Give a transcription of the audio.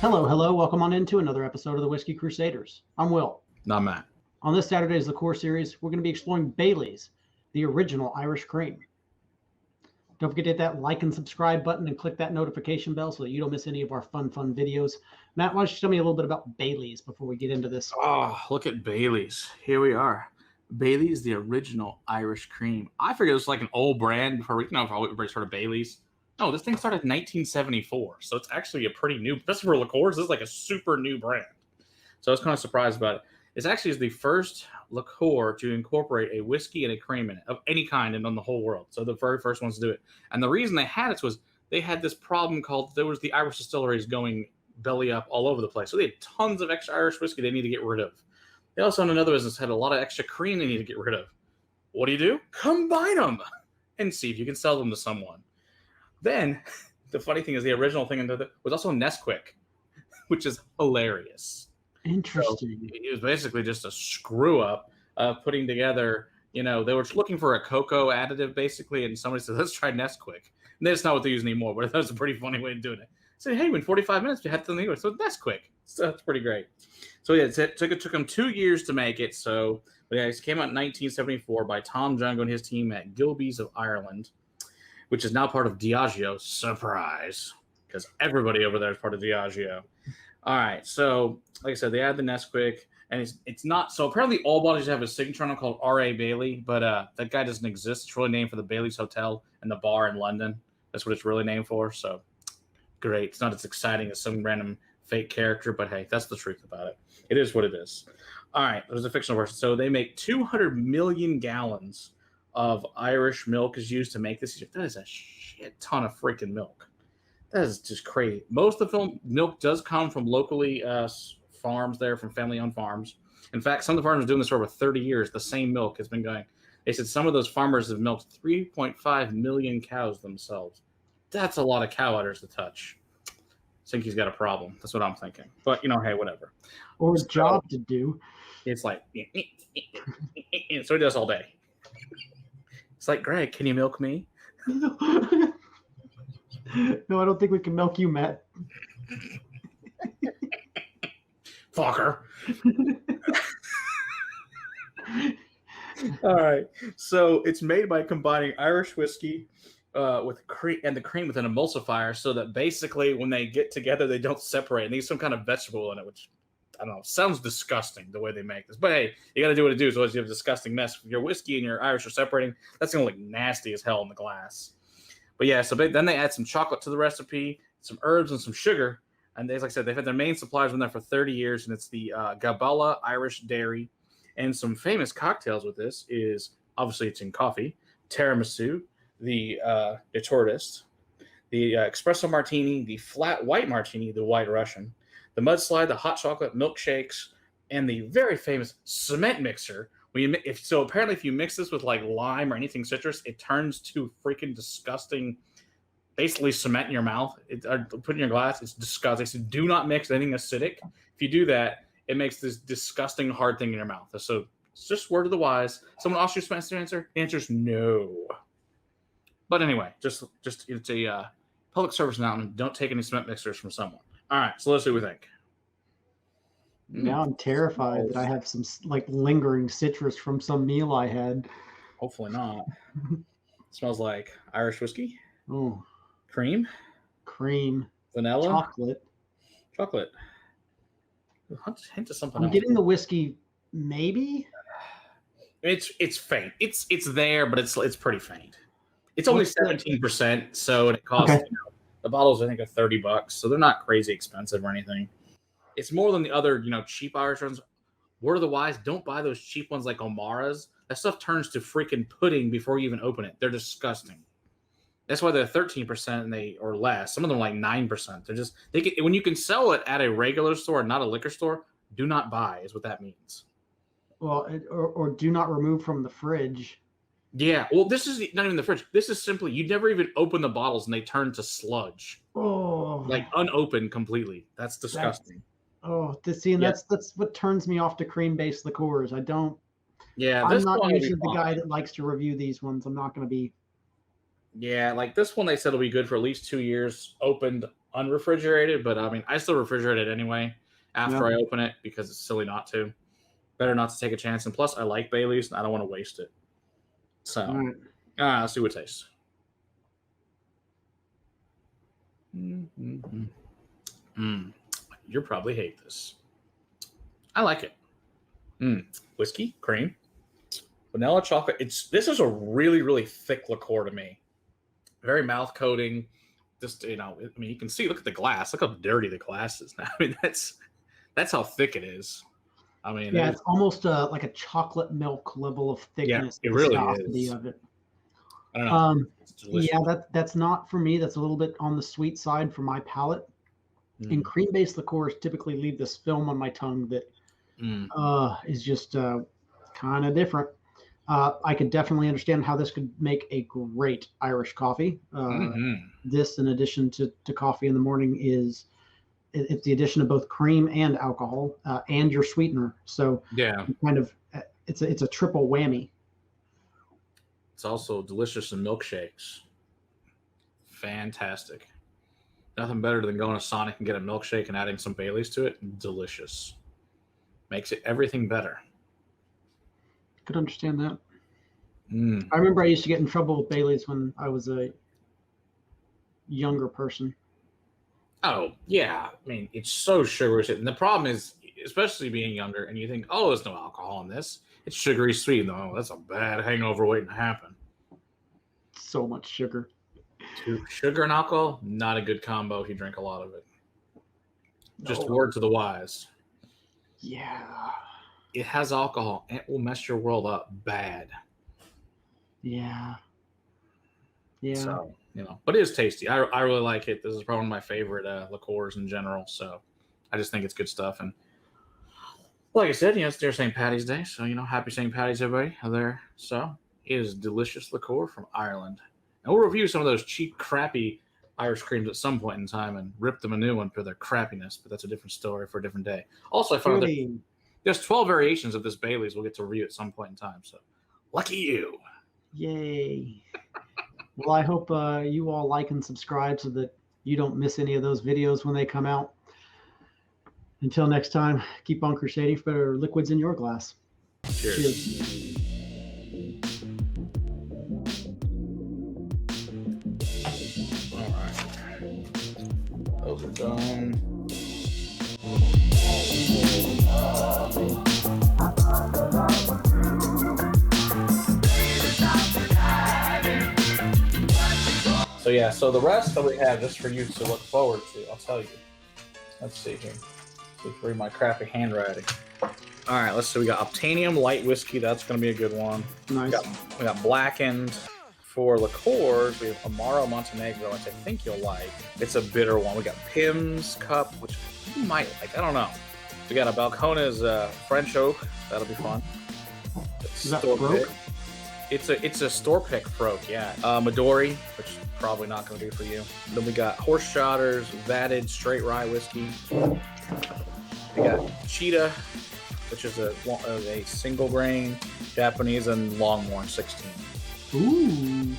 Hello, hello. Welcome on into another episode of the Whiskey Crusaders. I'm Will. Not Matt. On this Saturday's Liqueur series, we're going to be exploring Bailey's, the original Irish cream. Don't forget to hit that like and subscribe button and click that notification bell so that you don't miss any of our fun videos. Matt, why don't you tell me a little bit about Bailey's before we get into this? Oh, look at Bailey's. Here we are. Bailey's, the original Irish cream. I figured it was like an old brand before we, everybody started Bailey's. No, this thing started in 1974, so it's actually a pretty new, especially for liqueurs, this is like a super new brand. So I was kind of surprised about it. It's actually the first liqueur to incorporate a whiskey and a cream in it of any kind and on the whole world. So the very first ones to do it. And the reason they had it was they had this problem called, there was the Irish distilleries going belly up all over the place. So they had tons of extra Irish whiskey they need to get rid of. They also, in another business, had a lot of extra cream they need to get rid of. What do? Combine them and see if you can sell them to someone. Then, the funny thing is the original thing was also Nesquik, which is hilarious. Interesting. So it was basically just a screw up putting together, they were looking for a cocoa additive basically, and somebody said, let's try Nesquik. And that's not what they use anymore, but that was a pretty funny way of doing it. So, hey, in 45 minutes, we had something, so Nesquik. So that's pretty great. So, yeah, it took them 2 years to make it. So, but yeah, it came out in 1974 by Tom Jago and his team at Gibleys of Ireland, which is now part of Diageo. Surprise, because everybody over there is part of Diageo. All right, so like I said, they add the Nesquik, and it's not so. Apparently, all bottles have a signature on them called R.A. Bailey, but that guy doesn't exist. It's really named for the Bailey's Hotel and the bar in London. That's what it's really named for. So great. It's not as exciting as some random fake character, but hey, that's the truth about it. It is what it is. All right, there's a fictional version. So they make 200 million gallons of Irish milk is used to make this. That is a shit ton of freaking milk. That is just crazy. Most of the milk does come from locally farms there, from family-owned farms. In fact, some of the farmers are doing this for over 30 years. The same milk has been going. They said some of those farmers have milked 3.5 million cows themselves. That's a lot of cow udders to touch. I think he's got a problem. That's what I'm thinking. But, hey, whatever. Or a job to do. It's like, so he does all day. It's like, Greg, can you milk me? No, I don't think we can milk you, Matt. Fucker. All right. So it's made by combining Irish whiskey with cream and the cream with an emulsifier, so that basically when they get together, they don't separate. And there's some kind of vegetable in it, which I don't know, sounds disgusting the way they make this. But hey, you got to do what it do. So you have a disgusting mess. If your whiskey and your Irish are separating, that's going to look nasty as hell in the glass. But yeah, so then they add some chocolate to the recipe, some herbs, and some sugar. And like I said, they've had their main suppliers been there for 30 years, and it's the Glanbia Irish Dairy. And some famous cocktails with this is, obviously it's in coffee, tiramisu, the nutritious, the espresso martini, the flat white martini, the white Russian, the mudslide, the hot chocolate, milkshakes, and the very famous cement mixer. Apparently if you mix this with like lime or anything citrus, it turns to freaking disgusting, basically cement in your mouth. Put in your glass. It's disgusting. So do not mix anything acidic. If you do that, it makes this disgusting hard thing in your mouth. So it's just word of the wise. Someone asked you cement answer? The answer is no. But anyway, just it's a public service announcement. Don't take any cement mixers from someone. All right, so let's see what we think. Now I'm terrified that I have some like lingering citrus from some meal I had. Hopefully not. Smells like Irish whiskey. Oh, cream, vanilla, chocolate. Hint of something. I'm getting the whiskey, maybe. It's faint. It's there, but it's pretty faint. It's only 17%, so it costs. Okay. The bottles I think are $30, so they're not crazy expensive or anything. It's more than the other, cheap Irish ones. Word of the wise, don't buy those cheap ones like O'Mara's. That stuff turns to freaking pudding before you even open it. They're disgusting. That's why they're 13% or less. Some of them are like 9%. They're just when you can sell it at a regular store, not a liquor store, do not buy is what that means. Well, or do not remove from the fridge. Yeah, well, this is not even the fridge. This is simply you never even open the bottles and they turn to sludge. Oh, like unopened completely. That's disgusting. That's what turns me off to cream-based liqueurs. I don't. Yeah, I'm not usually the guy that likes to review these ones. I'm not going to be. Yeah, like this one, they said will be good for at least 2 years, opened unrefrigerated, but I mean, I still refrigerate it anyway after I open it because it's silly not to. Better not to take a chance. And plus, I like Baileys and I don't want to waste it. So, let's see what it tastes. You'll probably hate this. I like it. Whiskey, cream, vanilla, chocolate. This is a really, really thick liqueur to me. Very mouth coating. Just, you know, I mean, you can see, look at the glass. Look how dirty the glass is now. I mean, that's how thick it is. I mean, yeah, it's almost like a chocolate milk level of thickness. Yeah, it really is. Of it. I don't know. Yeah, that's not for me. That's a little bit on the sweet side for my palate. And cream-based liqueurs typically leave this film on my tongue that is just kind of different. I could definitely understand how this could make a great Irish coffee. This, in addition to coffee in the morning, it's the addition of both cream and alcohol and your sweetener. So yeah, kind of it's a triple whammy. It's also delicious in milkshakes. Fantastic. Nothing better than going to Sonic and get a milkshake and adding some Baileys to it. Delicious. Makes it everything better. Could understand that. I remember I used to get in trouble with Baileys when I was a younger person. Oh, yeah. I mean, it's so sugary. And the problem is, especially being younger, and you think, oh, there's no alcohol in this. It's sugary sweet. No, that's a bad hangover waiting to happen. So much sugar. Sugar and alcohol, not a good combo if you drink a lot of it. Just word to the wise. Yeah. It has alcohol. It will mess your world up bad. Yeah. Yeah. So, you know, but it is tasty. I really like it. This is probably one of my favorite liqueurs in general. So I just think it's good stuff. And like I said, you know, it's their St. Paddy's Day. So, you know, happy St. Paddy's, everybody out there. So it is delicious liqueur from Ireland. And we'll review some of those cheap, crappy Irish creams at some point in time and rip them a new one for their crappiness. But that's a different story for a different day. Also, I found that there's 12 variations of this Baileys we'll get to review at some point in time. So lucky you. Yay. Well, I hope you all like and subscribe so that you don't miss any of those videos when they come out. Until next time, keep on crusading for better liquids in your glass. Cheers. Cheers. Those are done. So yeah, so the rest that we have just for you to look forward to, I'll tell you. Let's see here. See if I read my crappy handwriting. All right, let's see. We got Obtainium Light Whiskey. That's going to be a good one. Nice. We got Blackened. For liqueurs, we have Amaro Montenegro, which I think you'll like. It's a bitter one. We got Pim's Cup, which you might like. I don't know. We got a Balcones French Oak. That'll be fun. Is that Froke? It's a store pick Froke, yeah. Midori, which is probably not going to do for you. Then we got Horse Shotters, Vatted Straight Rye Whiskey. We got Cheetah, which is a single grain Japanese, and Longmorn 16. Ooh.